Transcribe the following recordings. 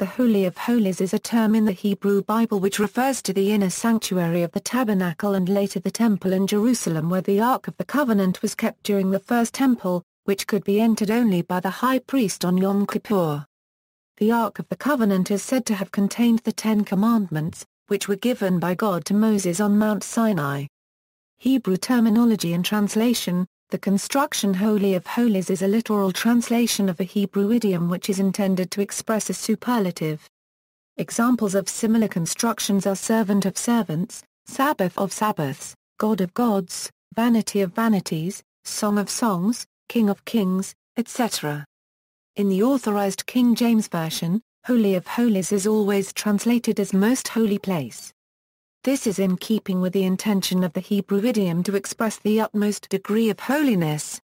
the Holy of Holies is a term in the Hebrew Bible which refers to the inner sanctuary of the Tabernacle and later the Temple in Jerusalem where the Ark of the Covenant was kept during the First Temple, which could be entered only by the high priest on Yom Kippur. The Ark of the Covenant is said to have contained the Ten Commandments, which were given by God to Moses on Mount Sinai. Hebrew terminology and translation. The construction Holy of Holies is a literal translation of a Hebrew idiom which is intended to express a superlative. Examples of similar constructions are servant of servants, Sabbath of sabbaths, God of gods, vanity of vanities, song of songs, king of kings, etc. In the Authorized King James Version, Holy of Holies is always translated as Most Holy Place. This is in keeping with the intention of the Hebrew idiom to express the utmost degree of holiness.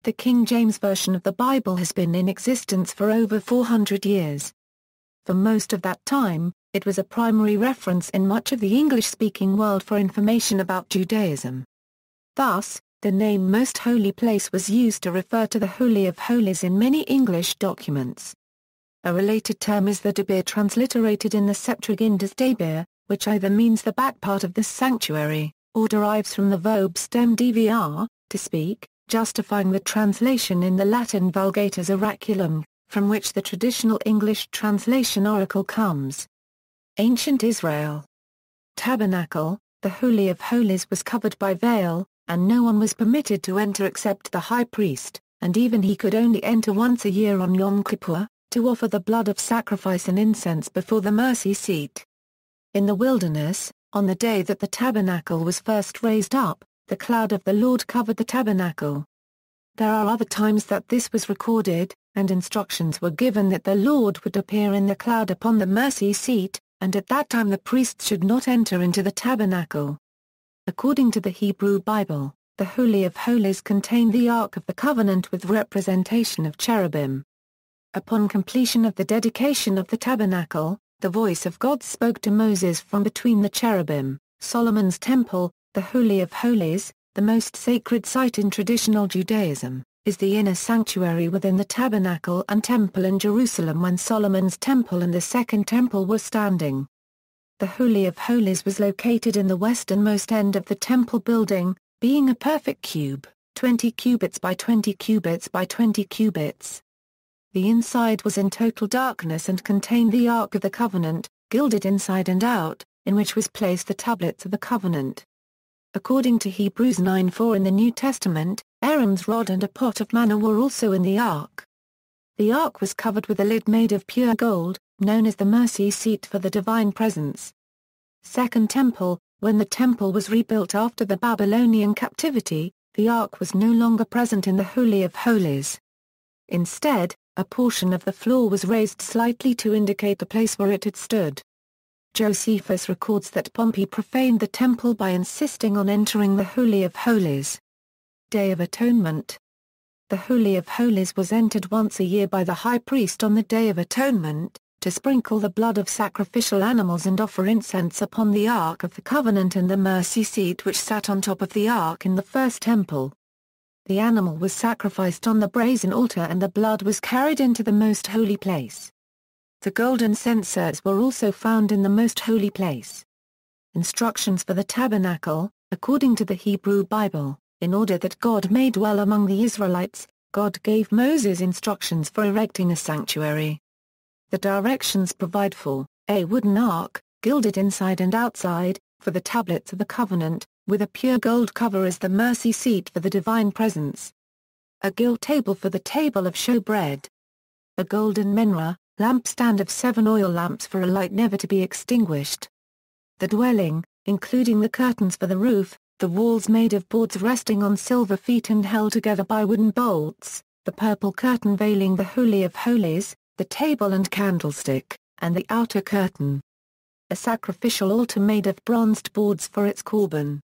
The King James Version of the Bible has been in existence for over 400 years. For most of that time, it was a primary reference in much of the English-speaking world for information about Judaism. Thus, the name Most Holy Place was used to refer to the Holy of Holies in many English documents. A related term is the Debir transliterated in the Septuagint as Debir, which either means the back part of the sanctuary, or derives from the verb stem dvr, to speak, justifying the translation in the Latin Vulgate as oraculum, from which the traditional English translation oracle comes. Ancient Israel. Tabernacle, the Holy of Holies was covered by veil, and no one was permitted to enter except the high priest, and even he could only enter once a year on Yom Kippur, to offer the blood of sacrifice and incense before the mercy seat. In the wilderness, on the day that the tabernacle was first raised up, the cloud of the Lord covered the tabernacle. There are other times that this was recorded, and instructions were given that the Lord would appear in the cloud upon the mercy seat, and at that time the priests should not enter into the tabernacle. According to the Hebrew Bible, the Holy of Holies contained the Ark of the Covenant with representation of cherubim. Upon completion of the dedication of the tabernacle, the voice of God spoke to Moses from between the cherubim. Solomon's Temple, the Holy of Holies, the most sacred site in traditional Judaism, is the inner sanctuary within the Tabernacle and Temple in Jerusalem when Solomon's Temple and the Second Temple were standing. The Holy of Holies was located in the westernmost end of the Temple building, being a perfect cube, 20 cubits by 20 cubits by 20 cubits. The inside was in total darkness and contained the Ark of the Covenant, gilded inside and out, in which was placed the tablets of the covenant. According to Hebrews 9:4 in the New Testament, Aaron's rod and a pot of manna were also in the ark. The ark was covered with a lid made of pure gold, known as the mercy seat for the divine presence. Second Temple. When the temple was rebuilt after the Babylonian captivity, the ark was no longer present in the Holy of Holies. Instead, a portion of the floor was raised slightly to indicate the place where it had stood. Josephus records that Pompey profaned the temple by insisting on entering the Holy of Holies. Day of Atonement. The Holy of Holies was entered once a year by the high priest on the Day of Atonement, to sprinkle the blood of sacrificial animals and offer incense upon the Ark of the Covenant and the mercy seat which sat on top of the Ark in the First Temple. The animal was sacrificed on the brazen altar and the blood was carried into the most holy place. The golden censers were also found in the most holy place. Instructions for the tabernacle. According to the Hebrew Bible, in order that God may dwell among the Israelites, God gave Moses instructions for erecting a sanctuary. The directions provide for a wooden ark, gilded inside and outside, for the tablets of the covenant, with a pure gold cover as the mercy seat for the divine presence. A gilt table for the table of showbread. A golden menorah, lampstand of 7 oil lamps for a light never to be extinguished. The dwelling, including the curtains for the roof, the walls made of boards resting on silver feet and held together by wooden bolts, the purple curtain veiling the Holy of Holies, the table and candlestick, and the outer curtain. A sacrificial altar made of bronzed boards for its korban.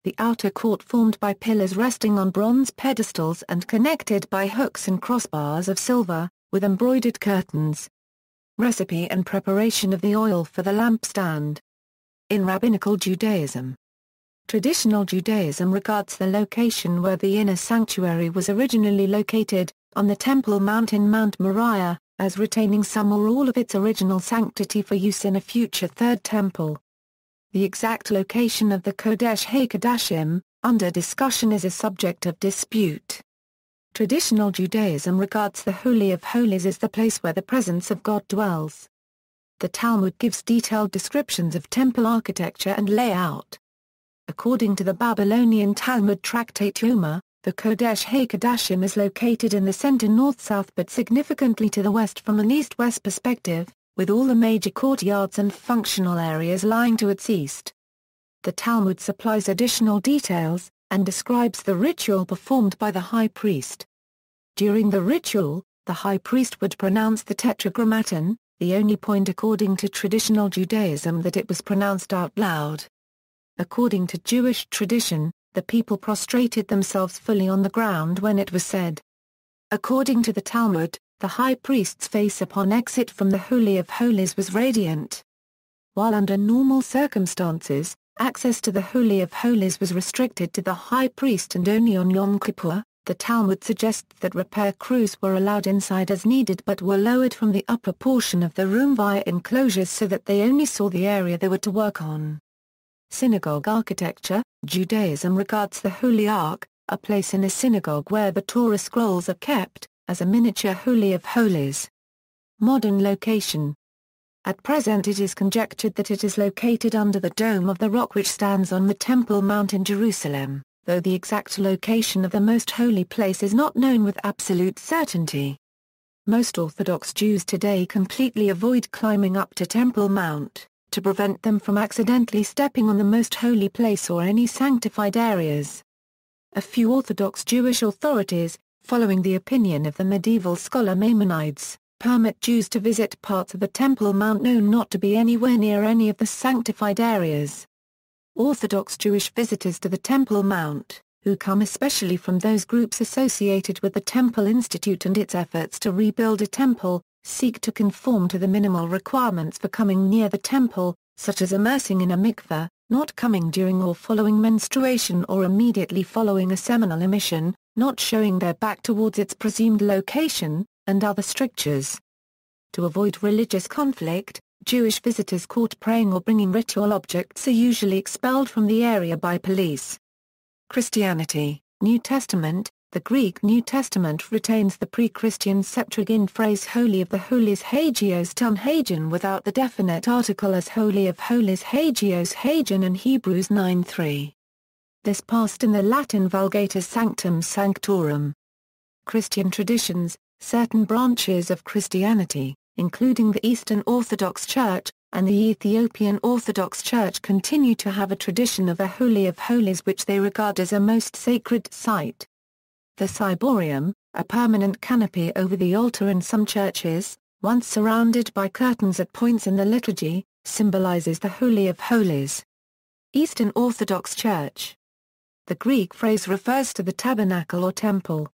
The outer court formed by pillars resting on bronze pedestals and connected by hooks and crossbars of silver, with embroidered curtains. Recipe and preparation of the oil for the lampstand. In Rabbinical Judaism. Traditional Judaism regards the location where the inner sanctuary was originally located, on the Temple Mount in Mount Moriah, as retaining some or all of its original sanctity for use in a future Third Temple. The exact location of the Qōඩeš HaqQŭḍāšîm, under discussion, is a subject of dispute. Traditional Judaism regards the Holy of Holies as the place where the presence of God dwells. The Talmud gives detailed descriptions of temple architecture and layout. According to the Babylonian Talmud tractate Yoma, the Qōඩeš HaqQŭḍāšîm is located in the center north-south but significantly to the west from an east-west perspective, with all the major courtyards and functional areas lying to its east. The Talmud supplies additional details, and describes the ritual performed by the high priest. During the ritual, the high priest would pronounce the Tetragrammaton, the only point according to traditional Judaism that it was pronounced out loud. According to Jewish tradition, the people prostrated themselves fully on the ground when it was said. According to the Talmud, the high priest's face upon exit from the Holy of Holies was radiant. While under normal circumstances, access to the Holy of Holies was restricted to the high priest and only on Yom Kippur, the Talmud suggests that repair crews were allowed inside as needed but were lowered from the upper portion of the room via enclosures so that they only saw the area they were to work on. Synagogue architecture. Judaism regards the Holy Ark, a place in a synagogue where the Torah scrolls are kept, as a miniature Holy of Holies. Modern location. At present it is conjectured that it is located under the Dome of the Rock which stands on the Temple Mount in Jerusalem, though the exact location of the most holy place is not known with absolute certainty. Most Orthodox Jews today completely avoid climbing up to Temple Mount, to prevent them from accidentally stepping on the most holy place or any sanctified areas. A few Orthodox Jewish authorities, following the opinion of the medieval scholar Maimonides, permit Jews to visit parts of the Temple Mount known not to be anywhere near any of the sanctified areas. Orthodox Jewish visitors to the Temple Mount, who come especially from those groups associated with the Temple Institute and its efforts to rebuild a temple, seek to conform to the minimal requirements for coming near the temple, such as immersing in a mikveh, not coming during or following menstruation or immediately following a seminal emission, not showing their back towards its presumed location, and other strictures. To avoid religious conflict, Jewish visitors caught praying or bringing ritual objects are usually expelled from the area by police. Christianity. New Testament. The Greek New Testament retains the pre-Christian Septuagint phrase Holy of the Holies Hagios ton Hagion without the definite article as Holy of Holies Hagios Hagion in Hebrews 9:3. This passed in the Latin Vulgate as Sanctum Sanctorum. Christian traditions. Certain branches of Christianity, including the Eastern Orthodox Church, and the Ethiopian Orthodox Church continue to have a tradition of a Holy of Holies which they regard as a most sacred site. The ciborium, a permanent canopy over the altar in some churches, once surrounded by curtains at points in the liturgy, symbolizes the Holy of Holies. Eastern Orthodox Church. The Greek phrase refers to the tabernacle or temple.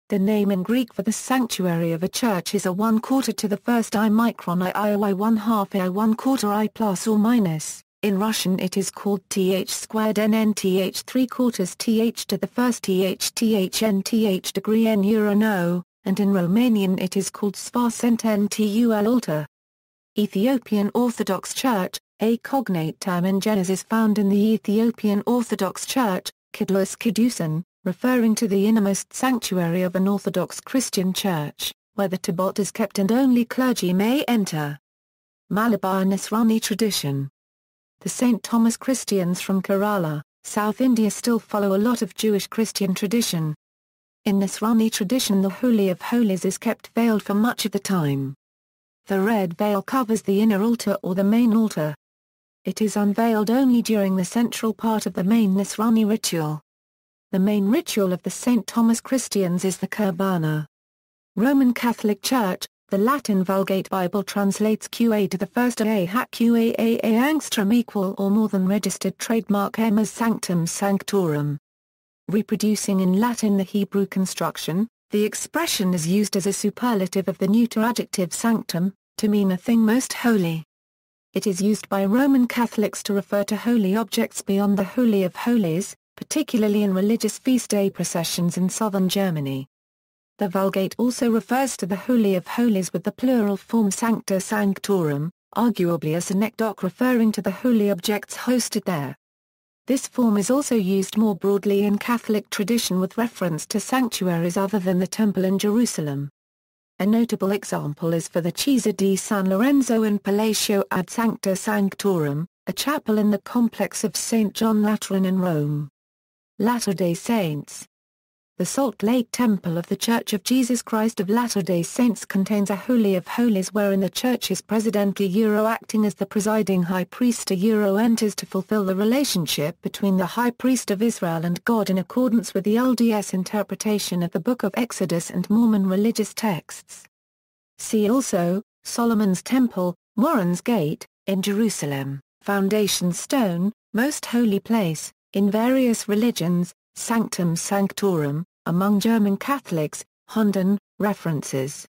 The name in Greek for the sanctuary of a church is a 1/4 to the first I micron I 1/2 I 1/4 I plus or minus. In Russian it is called th squared nth 3/4 th to the first th nth degree n euro no, and in Romanian it is called sfar-cent ntul altar. Ethiopian Orthodox Church. A cognate term in Genesis found in the Ethiopian Orthodox Church, Qōด๊eš HaqQŭḍāšîm, referring to the innermost sanctuary of an Orthodox Christian church, where the tabbot is kept and only clergy may enter. Malabar Nasrani tradition. The St. Thomas Christians from Kerala, South India still follow a lot of Jewish Christian tradition. In Nasrani tradition the Holy of Holies is kept veiled for much of the time. The red veil covers the inner altar or the main altar. It is unveiled only during the central part of the main Nasrani ritual. The main ritual of the St. Thomas Christians is the Qurbana. Roman Catholic Church. The Latin Vulgate Bible translates QA to the first A HaqQAA angstrom equal or more than registered trademark M as Sanctum Sanctorum. Reproducing in Latin the Hebrew construction, the expression is used as a superlative of the neuter adjective sanctum, to mean a thing most holy. It is used by Roman Catholics to refer to holy objects beyond the Holy of Holies, particularly in religious feast day processions in southern Germany. The Vulgate also refers to the Holy of Holies with the plural form Sancta Sanctorum, arguably a synecdoche referring to the holy objects hosted there. This form is also used more broadly in Catholic tradition with reference to sanctuaries other than the Temple in Jerusalem. A notable example is for the Chiesa di San Lorenzo in Palazzo ad Sancta Sanctorum, a chapel in the complex of St. John Lateran in Rome. Latter-day Saints. The Salt Lake Temple of the Church of Jesus Christ of Latter-day Saints contains a Holy of Holies wherein the church's president acting as the presiding high priest enters to fulfill the relationship between the high priest of Israel and God in accordance with the LDS interpretation of the Book of Exodus and Mormon religious texts. See also, Solomon's Temple, Morin's Gate, in Jerusalem, Foundation Stone, Most Holy Place, in various religions, Sanctum Sanctorum, among German Catholics, Honden, references.